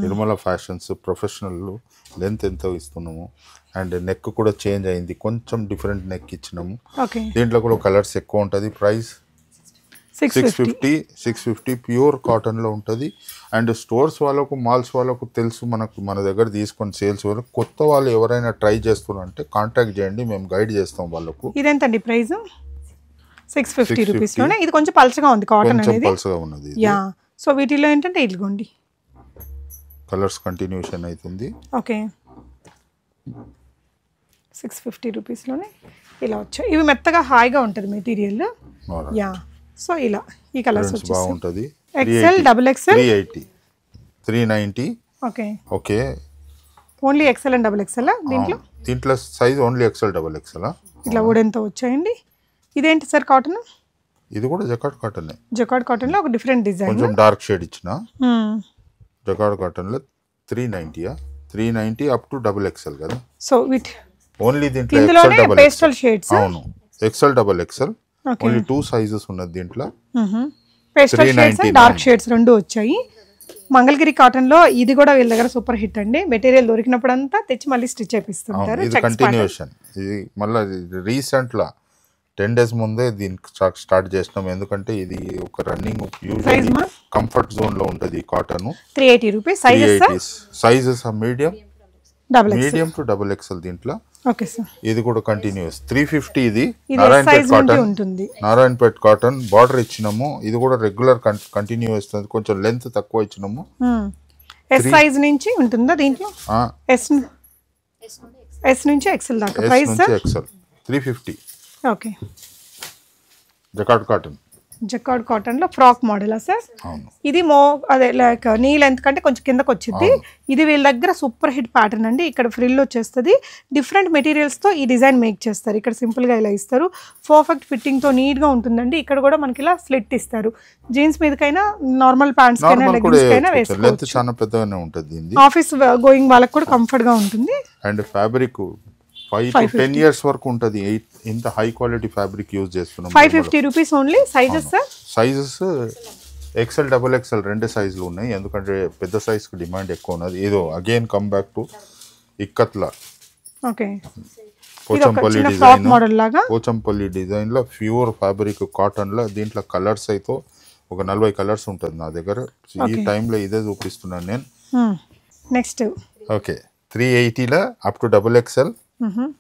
నిర్మల ఫ్యాషన్స్ ప్రొఫెషనల్ లెంత్ ఎంత ఇస్తున్నాము. అండ్ నెక్ కూడా చేంజ్ అయింది, కొంచెం డిఫరెంట్ నెక్ ఇచ్చినాము. దీంట్లో కూడా కలర్స్ ఎక్కువ ఉంటుంది. ప్రైస్ 650 ప్యూర్ కాటన్ లో ఉంటుంది. అండ్ స్టోర్స్ వాళ్ళకు, మాల్స్ వాళ్ళకు తెలుసు, మన దగ్గర తీసుకొని సేల్స్ వాళ్ళకు. కొత్త వాళ్ళు ఎవరైనా ట్రై చేస్తున్నారంటే కాంటాక్ట్ చేయండి, మేము గైడ్ చేస్తాం వాళ్ళకు. ఇదేంటండి ప్రైస్? 650 రూపీస్ లోనే. ఇది కొంచెం పల్చగా ఉంది కాటన్ అనేది, పల్చగా ఉన్నది. యా, సో వీటిలో ఏంటంటే ఇదిగోండి కలర్స్ కంటిన్యూషన్ అవుతుంది. ఓకే, 650 రూపీస్లోనే ఇలా వచ్చాయి. ఇవి మెత్తగా హాయిగా ఉంటుంది మెటీరియల్. యా, సో ఇలా ఈ కలర్స్ బాగుంటుంది. XL, XXL 380, 390. Okay, okay, only XL and XXL దీంట్లో సైజ్ ఓన్లీ XL, XXL. ఇట్లా వుడెన్తో వచ్చాయండి. ఇదేంటి సార్ కాటన్? ఇది కూడా జకార్డ్ కాటన్. జకార్డ్ కాటన్ లో ఒక డిఫరెంట్ డిజైన్, కొంచెం డార్క్ షేడ్ ఇచ్చిన. జకార్డ్ కాటన్ లో 390 అప్ టు XXL కదా. సో విత్ ఓన్లీ దీంట్లో పేస్టల్ షేడ్స్. అవును, XL, XXL ఓన్లీ 2 సైజెస్ ఉన్నది దీంట్లో. Pastel shades and dark shades రెండు వచ్చాయి. మంగళగిరి కాటన్ లో ఇది కూడా వీళ్ళ దగ్గర సూపర్ హిట్ అండి. మెటీరియల్ దొరికినప్పుడంతా తెచ్చి మళ్ళీ స్టిచ్ చేపిస్తుంటారు. ఇది కంటిన్యూషన్. ఇది మళ్ళీ రీసెంట్ లా 10 days ముందే దీనికి స్టార్ట్ చేసినాం. ఎందుకంటే ఇది ఒక రన్నింగ్ కంఫర్ట్ జోన్ లో ఉంటది cotton. 380 rupees. Sizes medium double X. Medium to double XL దీంట్లో. Okay sir. ఇది కూడా కంటిన్యూస్ 350. ఇది ఇది నారాయణపేట్ సైజ్ నుండి కాటన్, ఉంటుంది. నారాయణపేట్ కాటన్ బార్డర్ ఇచ్చినాము. ఇది కూడా రెగ్యులర్ కంటిన్యూ వస్తుంది, కొంచెం లెంత్ తక్కువ ఇచ్చినాము. ఎస్ సైజ్ నుంచి ఉంటుందా దీంట్లో? ఎస్ నుంచి ఎక్సెల్ దాకా price sir? XL 350. Okay. Jacquard cotton, jacquard cotton లో ఫ్రాక్ మోడలా సార్? అవును. ఇది అదే లైక్ నీ లెంత్ కంటే కొంచెం కిందకి వచ్చింది. ఇది వీళ్ళ దగ్గర సూపర్ హిట్ ప్యాటర్న్ అండి. ఇక్కడ ఫ్రిల్ వచ్చేస్తుంది, డిఫరెంట్ మెటీరియల్స్ తో ఈ డిజైన్ మేక్ చేస్తారు. ఇక్కడ సింపుల్ గా ఇలా ఇస్తారు, పర్ఫెక్ట్ ఫిట్టింగ్ తో నీట్ గా ఉంటుందండి. ఇక్కడ కూడా మనకి ఇలా స్లిట్ ఇస్తారు. జీన్స్ మీదకైనా నార్మల్ ప్యాంట్స్ కైనా లెగ్గిన్స్ కైనా వేసుకోవచ్చు. చాలా పెద్దగానే ఉంటుంది. ఆఫీస్ గోయింగ్ వాళ్ళకి కూడా కంఫర్ట్ గా ఉంటుంది. అండ్ ఫ్యాబ్రిక్ 5 to 10 years వరకు ఉంటుంది. ఇంత హై క్వాలిటీ ఫ్యాబ్రిక్ యూజ్ చేస్తున్నాం. 550 rupees only. Sizes sir? Sizes XL double XL రెండు సైజులు ఉన్నాయి, ఎందుకంటే పెద్ద సైజ్కి డిమాండ్ ఎక్కువ ఉన్నది. ఏదో అగైన్ కమ్ బ్యాక్ టు ఇక్కత్లా. Okay. Pochampalli design, Pochampalli design లో ప్యూర్ ఫ్యాబ్రిక్ కాటన్ లో. దీంట్లో కలర్స్ అయితే ఒక 40 కలర్స్ ఉంటుంది నా దగ్గర. ఈ టైంలో ఇదే చూపిస్తున్నాను నేను. Next okay 380 up to double XL,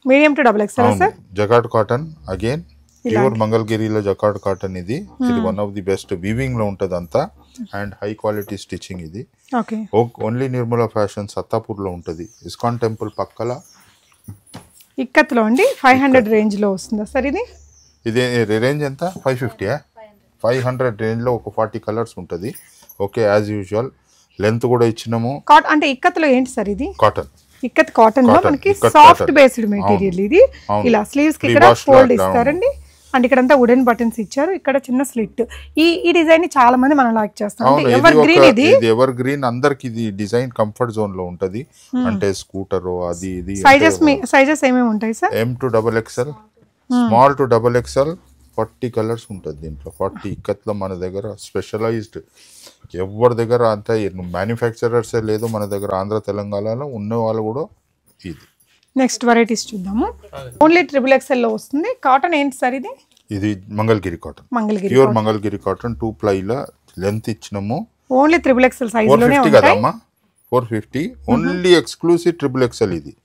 medium to double XL sir. Jacquard cotton again pure మంగళగిరిలో జకార్డ్ కాటన్. ఇది one of the best weaving లో ఉంటుంది అంతా, అండ్ హై క్వాలిటీ స్టిచ్చింగ్. ఇది ఓన్లీ నిర్మలా ఫ్యాషన్ సత్తాపూర్ లో ఉంటుంది, ఇస్కాన్ టెంపుల్ పక్కల ఇక్కత్లో అండి. 500 రేంజ్ లో వస్తుందా సార్ ఇది? ఇది రేంజ్ ఎంత? 550. 500 రేంజ్ లో ఒక 40 కలర్స్ ఉంటుంది. ఓకే, యాజ్ యూజువల్ లెంత్ కూడా ఇచ్చినాము. అంటే ఇక్కత్లో ఏంటి సార్ ఇది? కాటన్. ఇక్కత్ కాటన్ లో మనకి సాఫ్ట్ బేస్డ్ మెటీరియల్. ఇది ఇలా స్లీవ్స్ కి ఇక్కడ ఫోల్డ్ ఇస్తారండి. అండ్ ఇక్కడ అంతా వుడెన్ బటన్స్ ఇచ్చారు, ఇక్కడ చిన్న స్లిట్. ఈ డిజైన్ చాలా మంది మనం లైక్ చేస్తాం. ఎవర్ గ్రీన్, ఇది ఎవర్ గ్రీన్. అందరికి ఇది డిజైన్ కంఫర్ట్ జోన్ లో ఉంటది. అంటే స్కూటర్ అది ఇది. సైజెస్ ఏమేమి ఉంటాయి sir? M to double XL, small to double XL. 40 colours ఉంటుంది దీంట్లో. 40 ఇక్కత్లో మన దగ్గర స్పెషలైజ్డ్. ఎవరి దగ్గర అంతా మ్యానుఫ్యాక్చరర్సే లేదు మన దగ్గర. ఆంధ్ర తెలంగాణలో ఉన్న వాళ్ళు కూడా. ఇది నెక్స్ట్ వెరైటీస్ చూద్దాము. ఓన్లీ ట్రిపుల్ ఎక్స్ఎల్ లో వస్తుంది. కాటన్ ఏంటి సార్ ఇది? ఇది Mangalagiri cotton, pure Mangalagiri cotton. 2 ప్లైల లెంత్ ఇచ్చినాము. ఓన్లీ ట్రిపుల్ ఎక్స్ఎల్ సైజ్ లోనే ఉంటాయి కదమ్మా. 450 ఓన్లీ ఎక్స్క్లూసివ్ ట్రిపుల్ ఎక్స్ఎల్. ఇది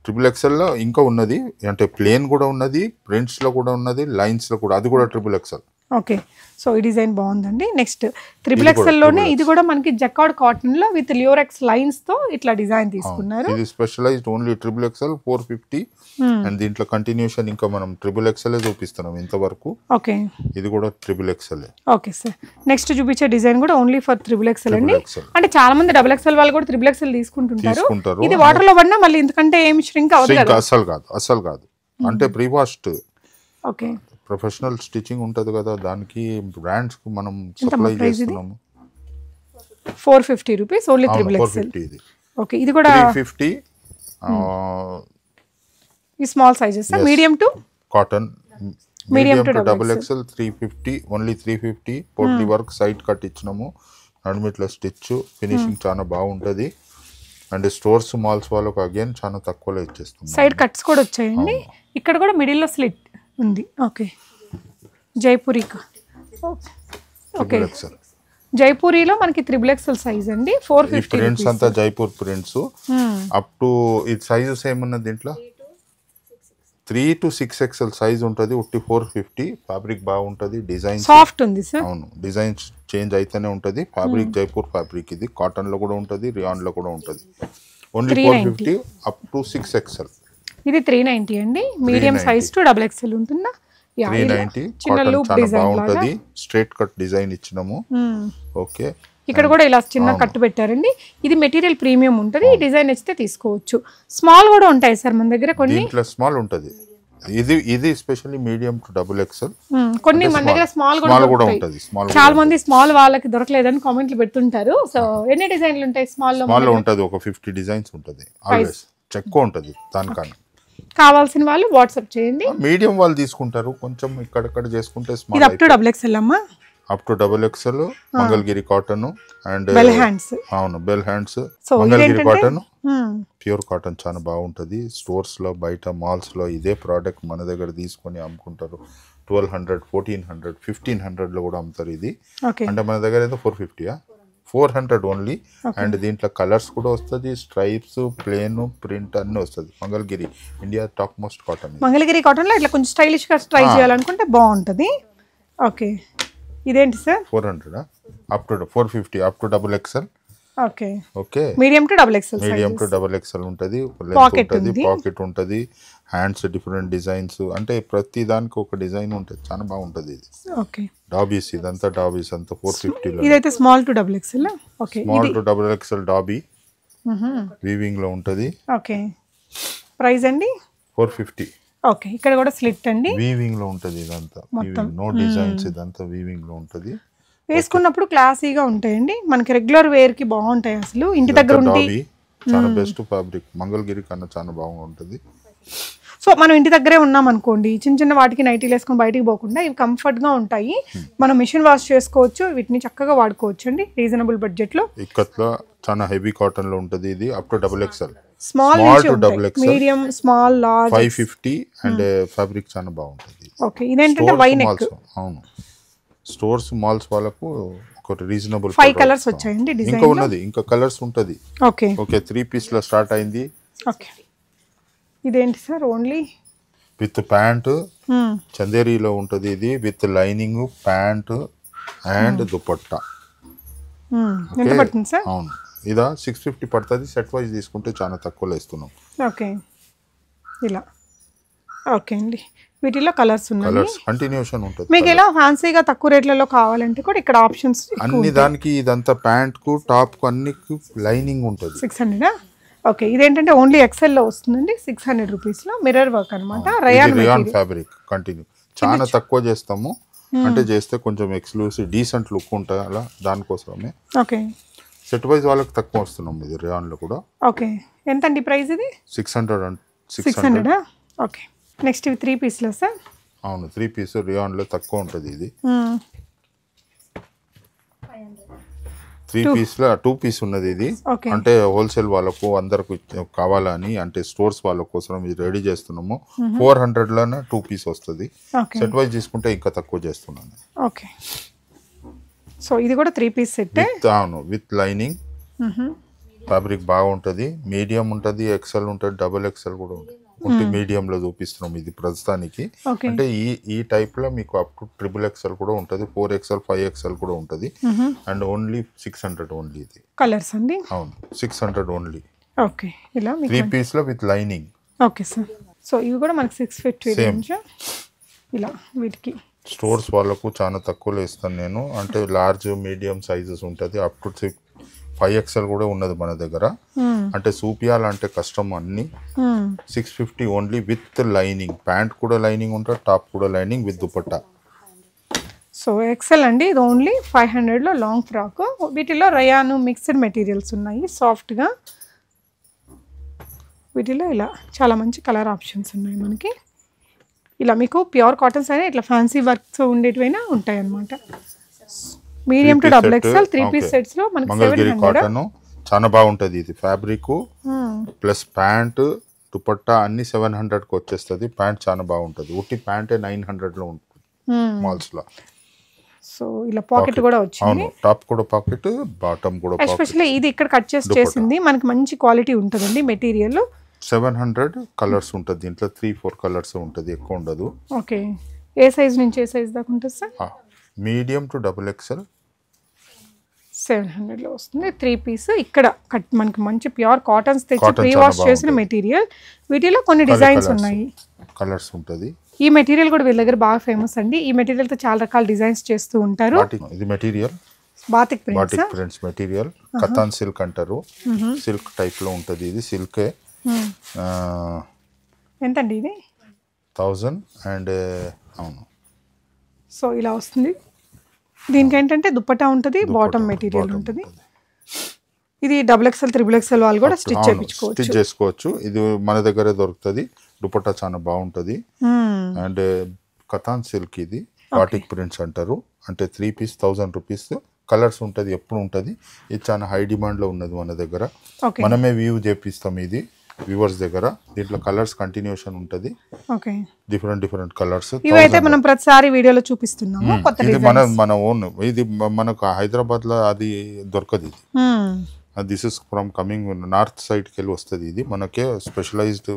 ట్రిపుల్ ఎక్స్ఎల్ లో ఇంకా ఉన్నది, అంటే ప్లేన్ కూడా ఉన్నది, ప్రింట్స్ లో కూడా ఉన్నది, లైన్స్ లో కూడా. అది కూడా ట్రిపుల్ ఎక్స్ఎల్. ఓకే. సో ఈ డిజైన్ బాగుందండి. నెక్స్ట్ ట్రిపుల్ ఎక్స్ఎల్ లోనే ఇది కూడా మనకి జకార్డ్ కాటన్ లో విత్ లియోరెక్స్ లైన్స్ తో ఇట్లా డిజైన్ తీసుకున్నారు. ఇది specialized only triple XL 450. And దీంట్లో కంటిన్యూషన్ ఇంకా మనం ట్రిపుల్ ఎక్స్ఎల్ చూపిస్తున్నాం ఇంతవరకు. ఓకే, ఇది కూడా triple XL. Okay sir. Next చూపించే డిజైన్ కూడా ఓన్లీ ఫర్ ట్రిపుల్ ఎక్స్ఎల్ అండి. అంటే చాలా మంది డబుల్ ఎక్స్ఎల్ వాళ్ళు కూడా ట్రిపుల్ ఎక్స్ఎల్ తీసుకుంటుంటారు. ఇది వాటర్ లో పడినా మళ్ళీ ఎందుకంటే ఏమి ష్రింక్ అవ్వదు కదా? అసలు కాదు. అంటే pre washed. Okay, professional stitching ఉంటది కదా, దానికి బ్రాండ్స్ కు మనం సప్లై చేస్తున్నాము. 450 రూపీస్ ఓన్లీ ట్రిపుల్ ఎక్స్ఎల్. ఇది ఓకే, ఇది కూడా 350. ఈ small sizes medium to cotton, medium to double XL 350. Only 350. Potli work side cut ఇచ్చినాము. నడుమిట్ల స్టిచ్ ఫినిషింగ్ చాలా బాగుంటది. అండ్ స్టోర్స్ మాల్స్ వాళ్ళకి అగైన్ చాలా తక్కువలో ఇచ్చేస్తాం. సైడ్ కట్స్ కూడా వచ్చాయండి. ఇక్కడ కూడా మిడిల్ లో స్లిట్ ఉంది. ఓకే, జైపూరి. ఓకే, జైపూరిలో మనకి ట్రిపుల్ ఎక్స్ఎల్ సైజ్ అండి. 450 ప్రింట్స్ అంతా జైపూర్ ప్రింట్స్. అప్ టు ఇది సైజెస్ ఏమున్నది దీంట్లో? 3 to 6 XL సైజ్ ఉంటుంది. 450. ఫ్యాబ్రిక్ బాగుంటుంది, డిజైన్ సాఫ్ట్ ఉంది సార్. అవును, డిజైన్ చేంజ్ అయితేనే ఉంటుంది. Fabric Jaipur fabric. ఇది కాటన్ లో కూడా ఉంటుంది, రియాన్ లో కూడా ఉంటుంది. Only 450 up to 6 XL. ఇది 390 అండి. Medium size to double XL ఉంటుందా? 390. చిన్న లూప్ డిజైన్ బాగుంటది. స్ట్రైట్ కట్ డిజైన్ ఇచ్చినాము. ఓకే, ఇక్కడ కూడా ఇలా చిన్న కట్ పెట్టారండి. ఇది మెటీరియల్ ప్రీమియం ఉంటుంది. ఈ డిజైన్ ఇస్తే తీసుకోవచ్చు. స్మాల్ కూడా ఉంటాయి సార్ మన దగ్గర కొన్ని. దీంట్లో స్మాల్ ఉంటుంది. ఇది specially medium to double XL. కొన్ని మన దగ్గర స్మాల్ కూడా ఉంటుంది. చాలా మంది స్మాల్ వాళ్ళకి దొరకలేదని కామెంట్లు పెడుతుంటారు. సో ఎన్ని డిజైన్లు ఉంటాయి స్మాల్ లో? స్మాల్ లో ఉంటుంది ఒక 50 డిజైన్స్ ఉంటుంది. ఆల్వేస్ ఎక్కువ ఉంటుంది దానికన్నా. కావాల్సిన వాళ్ళు వాట్సాప్ చేయండి. మీడియం వాళ్ళు తీసుకుంటారు, కొంచెం ఇక్కడక్కడ చేసుకుంటే స్మాల్. ఇది అప్ టు డబుల్ ఎక్స్ఎల్ అమ్మా. Up to double XL Mangalagiri cotton and bell hands. అవును, bell hands Mangalagiri cotton. Pure cotton చాలా బాగుంటది. స్టోర్స్ లో బయట మాల్స్ లో ఇదే ప్రోడక్ట్ మన దగ్గర తీసుకొని అమ్ముకుంటారు. 1200, 1400, 1500 లో కూడా అమ్ముతారు ఇది. అంటే మన దగ్గర అయితే 450. 400 ఓన్లీ. అండ్ దీంట్లో కలర్స్ కూడా వస్తుంది, స్ట్రైప్స్, ప్లేన్, ప్రింట్ అన్నీ వస్తుంది. Mangalagiri India top most cotton. Mangalagiri కాటన్లో ఇట్లా కొంచెం స్టైలిష్గా ట్రై చేయాలనుకుంటే బాగుంటుంది. ఓకే, ఇదేంటి sir? 400 up to 450 up to double XL. Okay okay, medium to double XL. Medium to double XL ఉంటుంది, పాకెట్ ఉంటుంది, హ్యాండ్స్ డిఫరెంట్ డిజైన్స్, అంటే ప్రతి దానికి ఒక డిజైన్ ఉంటుంది. చాలా బాగుంటుంది ఇది. ఓకే, డాబీస్, ఇదంతా డాబీస్ అంతా 450లో. ఇదైతే small to double XL. Okay, small to double XL dobby weaving లో ఉంటుంది. ఓకే, ప్రైస్ అండి 450. ఓకే, ఇక్కడ కూడా స్లిట్ అండి, వీవింగ్ లో ఉంటుంది. ఇదంతా నో డిజైన్స్, ఇదంతా వీవింగ్ లో ఉంటుంది. వేసుకున్నప్పుడు క్లాసీగా ఉంటాయండి, మనకి రెగ్యులర్ వేర్ కి బాగుంటాయి. అసలు ఇంటి దగ్గర ఉండి చాలా బెస్ట్ ఫ్యాబ్రిక్, మంగళగిరి కన్నా చాలా బాగుంటుంది. సో మనం ఇంటి దగ్గరే ఉన్నాం అనుకోండి, చిన్న చిన్న వాటికి నైటీలు వేసుకొని బయటికి పోకుండా ఇవి కంఫర్ట్ గా ఉంటాయి. మనం మిషన్ వాష్ చేసుకోవచ్చు, వీటిని చక్కగా వాడుకోవచ్చు అండి రీజనబుల్ బడ్జెట్ లో. ఇక్కత్లో చాలా హెవీ కాటన్ లో ఉంటుంది. ఇది up to double XL, small to double XL, medium, small, large 550. And fabric చాలా బాగుంటుంది. ఓకే, ఇదేంటంటే వై నెక్. అవును, స్టోర్స్ మాల్స్ వాళ్ళకు ఒక రీజనబుల్. 5 కలర్స్ వచ్చాయండి డిజైన్. ఇంకా ఉన్నది, ఇంకా కలర్స్ ఉంటుంది. ఓకే ఓకే, 3 పీస్ లో స్టార్ట్ అయింది. ఓకే, ఇదేంటి సార్? ఓన్లీ విత్ ప్యాంట్, చందేరీలో ఉంటుంది. ఇది with lining, pant and dupatta. ఎంత పడుతుంది సార్? అవును, ఇదా 650 పడుతుంది. సెట్ వైజ్ తీసుకుంటే చాలా తక్కువలో ఇస్తున్నాం. ఓకే, ఇలా. ఓకే అండి, వీటిలో కలర్స్ ఉన్నాయి, కలర్స్ కంటిన్యూషన్ ఉంటుంది. మీకు ఎలా ఫ్యాన్సీగా తక్కువ రేట్లలో కావాలంటే కూడా ఇక్కడ ఆప్షన్స్ అన్ని దానికి. ఇదంతా ప్యాంట్ కు, టాప్ కు అన్ని లైనింగ్ ఉంటుంది. 600. ఓకే, ఇదేంటంటే ఓన్లీ ఎక్సెల్ లో వస్తుందండి, 600 రూపీస్ లో మిర్రర్ వర్క్ అనమాట. రియాన్ ఫ్యాబ్రిక్ కంటిన్యూ చాలా తక్కువ చేస్తాము, అంటే చేస్తే కొంచెం ఎక్స్క్లూసివ్ డీసెంట్ లుక్ ఉంటుంది అలా, దానికోసమే. ఓకే, సెట్ వైజ్ వాళ్ళకి తక్కువ వస్తున్నాం. ఇది రియాన్ లో కూడా. ఓకే, ఎంత అండి ప్రైస్? ఇది 600. ఓకే, నెక్స్ట్ ఇవి 3 పీస్లో సార్. అవును, 3 పీస్ రియాన్ లో తక్కువ ఉంటుంది. ఇది 3 పీస్ లో 2 పీస్ ఉన్నది. ఇది అంటే హోల్సేల్ వాళ్ళకు అందరికి కావాలని, అంటే స్టోర్స్ వాళ్ళ కోసం ఇది రెడీ చేస్తున్నాము. 400 లోనే 2 పీస్ వస్తుంది. సెట్ వైజ్ తీసుకుంటే ఇంకా తక్కువ చేస్తున్నాను. ఓకే, సో ఇది కూడా 3 పీస్ సెట్. అవును, విత్ లైనింగ్, ఫ్యాబ్రిక్ బాగుంటుంది. మీడియం ఉంటుంది, ఎక్సెల్ ఉంటుంది, డబుల్ ఎక్సెల్ కూడా ఉంటుంది. మీడియం లో చూపిస్తున్నాం ఇది ప్రస్తుతానికి. అంటే ఈ టైప్ లో మీకు అప్ టు ట్రిపుల్ ఎక్సెల్ కూడా ఉంటుంది, 4XL 5XL కూడా ఉంటుంది. And only 600 only. ఇది కలర్స్ అండి. అవును, 600 ఓన్లీ. ఓకే, ఇలా 3 పీస్ లో with lining. Okay sir, so ఇవి కూడా మనకి 650 రేంజ్. ఇలా వీటికి స్టోర్స్ వాళ్ళకు చాలా తక్కువలో ఇస్తాను నేను. అంటే లార్జ్, మీడియం సైజెస్ ఉంటుంది, అప్ టు 5XL కూడా ఉన్నది మన దగ్గర. అంటే చూపియాలంటే కష్టం. అన్ని 650 ఓన్లీ విత్ లైనింగ్. ప్యాంట్ కూడా లైనింగ్ ఉంటుంది, టాప్ కూడా lining with dupatta. So XL అండి, ఇది ఓన్లీ 500లో లాంగ్ ఫ్రాక్. వీటిలో రయాను మిక్స్డ్ మెటీరియల్స్ ఉన్నాయి సాఫ్ట్గా. వీటిలో ఇలా చాలా మంచి కలర్ ఆప్షన్స్ ఉన్నాయి మనకి. ఇలా మీకు ప్యూర్ కాటన్స్ అయినా ఇట్లా ఫ్యాన్సీ వర్క్స్ ఉండేటివైనా ఉంటాయి అన్నమాట. Medium to double XL 3 piece sets లో మనకి మంగళగిరి కాటన్ చాలా బాగుంటుంది. ఇది ఫ్యాబ్రిక్ ప్లస్ ప్యాంట్, దుపట్టా అన్ని 700కి వచ్చేస్తుంది. ప్యాంట్ చాలా బాగుంటుంది. ఉట్టి ప్యాంటే 900లో ఉంటుంది మాల్స్ లో. సో ఇలా పాకెట్ కూడా వచ్చింది. టాప్ కూడా పాకెట్, బాటమ్ కూడా పాకెట్. ఎస్పెషల్లీ ఇది ఇక్కడ కట్ చేసింది మనకి మంచి క్వాలిటీ ఉంటుందండి మెటీరియల్. 700 కలర్స్ ఉంటుంది దీంట్లో. 3-4 కలర్స్ ఉంటుంది, ఎక్కువ ఉండదు. ఓకే, ఏ సైజ్ నుంచి ఏ సైజ్ దాకా ఉంటుంది sir? Medium to double XL 700లో వస్తుంది. 3 పీస్ ఇక్కడ కట్ మనకి మంచి ప్యూర్ కాటన్స్ తెచ్చి ప్రీ వాష్ చేసిన మెటీరియల్. వీటిలో కొన్ని డిజైన్స్ ఉన్నాయి, కలర్స్ ఉంటుంది. ఈ మెటీరియల్ కూడా వీళ్ళ దగ్గర బాగా ఫేమస్ అండి. ఈ మెటీరియల్ తో చాలా రకాల డిజైన్స్ చేస్తూ ఉంటారు. ఇది material batik prints material, katan silk అంటారు. సిల్క్ టైప్ లో ఉంటుంది. ఇది సిల్కే. ఎంతండి ఇది? 1000. అండ్ అవును, సో ఇలా వస్తుంది. దీనికి ఏంటంటే దుపట్టా ఉంటుంది, బాటమ్ మెటీరియల్ ఉంటుంది. ఇది డబుల్ ఎక్స్ఎల్, త్రిబుల్ ఎక్స్ఎల్ వాళ్ళు కూడా స్టిచ్ చేసుకోవచ్చు. ఇది మన దగ్గర దొరుకుతుంది. దుపట్టా చాలా బాగుంటుంది. అండ్ కతాన్ సిల్క్, ఇది బాటిక్ ప్రింట్స్ అంటారు. అంటే 3 పీస్ 1000 రూపీస్. కలర్స్ ఉంటుంది, ఎప్పుడు ఉంటుంది. ఇది చాలా హై డిమాండ్ లో ఉన్నది మన దగ్గర. మనమే వ్యూ చేపిస్తాం. ఇది వ్యూవర్స్ దగ్గర. దీంట్లో కలర్స్ కంటిన్యూషన్ ఉంటుంది, ఓకే. Different colours. ఇవైతే మనం ప్రతిసారి వీడియోలో చూపిస్తున్నాము కొత్త ఇది డిజైన్స్. మన ఓన్. ఇది మనకు హైదరాబాద్ లో అది దొరకదు. ఇది this is from coming north సైడ్కి వెళ్ళి వస్తుంది. ఇది మనకే స్పెషలైజ్డ్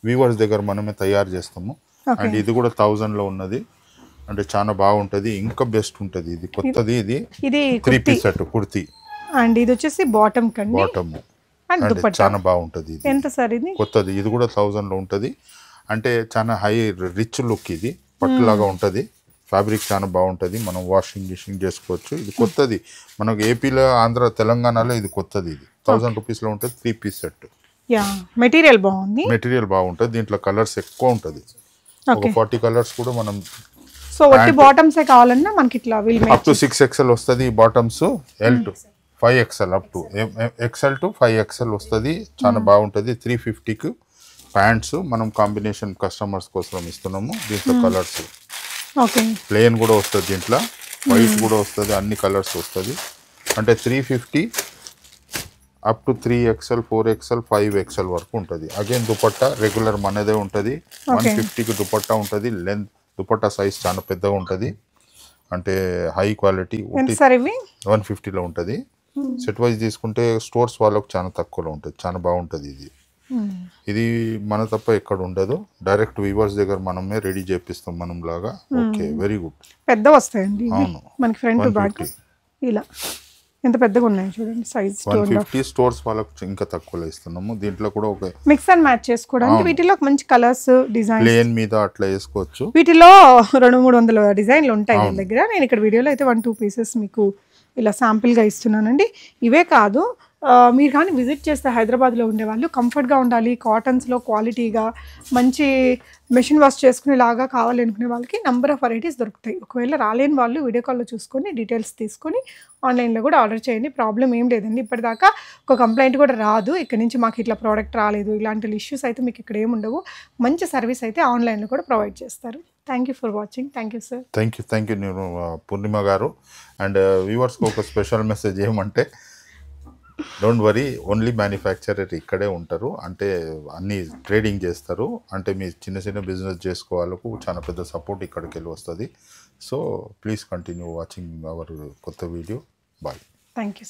వీవర్స్ దగ్గర మనమే తయారు చేస్తాము. అండ్ ఇది కూడా 1000 లో ఉన్నది. అంటే చాలా బాగుంటది, ఇంకా బెస్ట్ ఉంటది. ఇది కొత్తది. ఇది 3 పీస్ సెట్ కుర్తీ. అండ్ ఇది వచ్చేసి బాటమ్ కండి. బాటమ్ అండ్ దుపట్టా చాలా బాగుంటది. ఇది ఎంత సార్ ఇది? కొత్తది. ఇది కూడా 1000 లో ఉంటది. అంటే చాలా హై రిచ్ లుక్. ఇది పట్టులాగా ఉంటది. ఫ్యాబ్రిక్ చాలా బాగుంటది. మనం వాషింగ్ చేసుకోవచ్చు. ఇది కొత్తది. మనకు ఏపీలో, ఆంధ్ర, తెలంగాణలో ఇది కొత్తది. ఇది 1000 రూపీస్ లో ఉంటుంది. 3 పీస్ సెట్. యా, మెటీరియల్ బాగుంది. మెటీరియల్ బాగుంటది. దీంట్లో కలర్స్ ఎక్కువ ఉంటది. ఒక 40 కలర్స్ కూడా మనం. సో వట్టి బాటమ్స్ ఏ కావాలన్నా మనకి ఇట్లా అప్ టు 6XL వస్తుంది bottoms. L to 5XL, up to XL to 5XL వస్తుంది. చాలా బాగుంటది. 350కి ప్యాంట్స్ మనం కాంబినేషన్ కస్టమర్స్ కోసం ఇస్తున్నాము. దీంట్లో కలర్స్ ప్లేన్ కూడా వస్తుంది, దీంట్లో వైట్ కూడా వస్తుంది, అన్ని కలర్స్ వస్తుంది. అంటే 350 up to 3XL, 4XL, 5XL వరకు ఉంటుంది. అగైన్ దుపట్టా రెగ్యులర్ మనదే ఉంటుంది. 150కి దుపట్టా ఉంటుంది. లెంత్ దుపట్టా సైజ్ చాలా పెద్దగా ఉంటుంది. అంటే హై క్వాలిటీ. 150లో ఉంటుంది. సెట్ వైజ్ తీసుకుంటే స్టోర్స్ వాళ్ళకు చాలా తక్కువలో ఉంటుంది. చాలా బాగుంటుంది. ఇది మన తప్ప ఎక్కడ ఉండదు. డైరెక్ట్ వీవర్స్ దగ్గర మనమే రెడీ చేపిస్తాం మనం లాగా. Okay, very good. పెద్ద వస్తాయండి. అవును, మనకి ఫ్రంట్ బ్యాక్ ఇలా ఎంత పెద్దగా ఉన్నాయి చూడండి. సైజ్ 150. స్టోర్స్ వాళ్ళకు ఇంకా తక్కువలో ఇస్తున్నాము. దీంట్లో కూడా ఒక మిక్స్ అండ్ మ్యాచ్ చేసుకోవడానికి వీటిలో మంచి కలర్స్ డిజైన్ ప్లేన్ మీద అట్లా వేసుకోవచ్చు. వీటిలో 200-300 డిజైన్లు ఉంటాయి మన దగ్గర. నేను ఇక్కడ వీడియోలో అయితే 1-2 పీసెస్ మీకు ఇలా శాంపిల్గా ఇస్తున్నానండి. ఇవే కాదు, మీరు కానీ విజిట్ చేస్తే హైదరాబాద్లో ఉండేవాళ్ళు కంఫర్ట్గా ఉండాలి, కాటన్స్లో క్వాలిటీగా మంచి మెషిన్ వాష్ చేసుకునేలాగా కావాలి అనుకునే వాళ్ళకి నంబర్ ఆఫ్ వెరైటీస్ దొరుకుతాయి. ఒకవేళ రాలేని వాళ్ళు వీడియో కాల్లో చూసుకొని డీటెయిల్స్ తీసుకొని ఆన్లైన్లో కూడా ఆర్డర్ చేయండి. ప్రాబ్లం ఏం లేదండి. ఇప్పటిదాకా ఒక కంప్లైంట్ కూడా రాదు, ఇక్కడ నుంచి మాకు ఇట్లా ప్రోడక్ట్ రాలేదు, ఇలాంటి ఇష్యూస్ అయితే మీకు ఇక్కడ ఏమి ఉండవు. మంచి సర్వీస్ అయితే ఆన్లైన్లో కూడా ప్రొవైడ్ చేస్తారు. Thank you for watching. Thank you sir. Thank you నేను పూర్ణిమ గారు. అండ్ వ్యూవర్స్కి ఒక స్పెషల్ మెసేజ్ ఏమంటే, డోంట్ వరీ, ఓన్లీ మ్యానుఫ్యాక్చరర్ ఇక్కడే ఉంటారు. అంటే అన్ని ట్రేడింగ్ చేస్తారు. అంటే మీ చిన్న బిజినెస్ చేసుకోవాలకు చాలా పెద్ద సపోర్ట్ ఇక్కడికి వెళ్ళి వస్తుంది. So please continue watching our కొత్త వీడియో. బాయ్. Thank you.